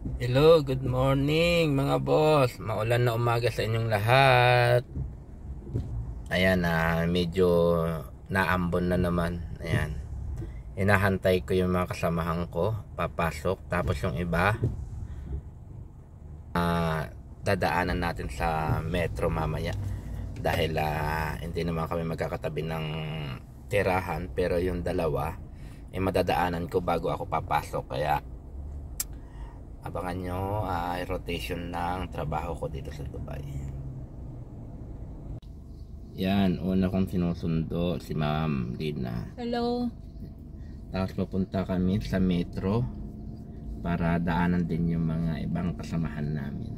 Hello, good morning mga boss. Maulan na umaga sa inyong lahat. Ayan na, medyo naambon na naman. Ayan. Hinahantay ko yung mga kasamahan ko papasok, tapos yung iba dadaanan natin sa metro mamaya. Dahil hindi naman kami magkakatabi ng tirahan, pero yung dalawa madadaanan ko bago ako papasok. Kaya abangan nyo rotation ng trabaho ko dito sa Dubai. Yan, una kong sinusundo si Ma'am Lina. Hello. Tapos papunta kami sa metro para daanan din yung mga ibang kasamahan namin.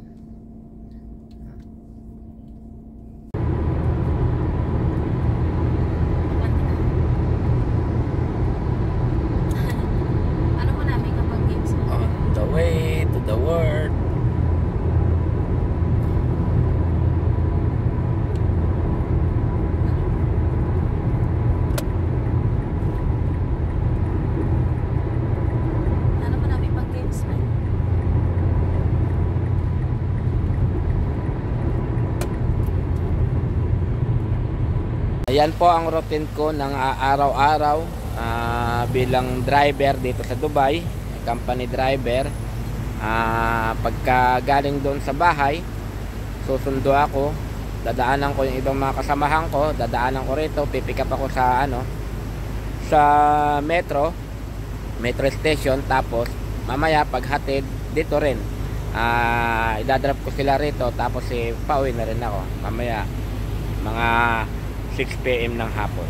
Ano mo namin kapag games mo? On the way to the world. Ano mo namin pag games mo? Ayan po ang routine ko ng araw-araw bilang driver dito sa Dubai, company driver. Pagka galing doon sa bahay, susundo ako, dadaanan ko yung ibang mga kasamahan ko, dadaanan ko rito, pipick up ako sa sa metro station, tapos mamaya paghatid dito rin idadrop ko sila rito, tapos pauwi na rin ako mamaya mga 6 PM ng hapon.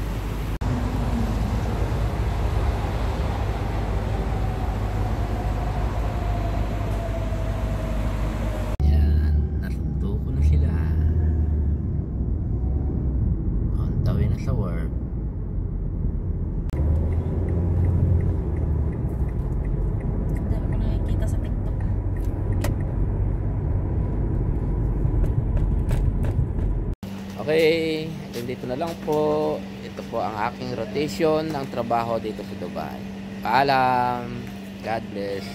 Yan, nasundo ko na sila. On the way na sa work. Ang dami ko nakikita sa TikTok. Okay, dito na lang po. Ito po ang aking rotation ng trabaho dito sa Dubai. Paalam. God bless.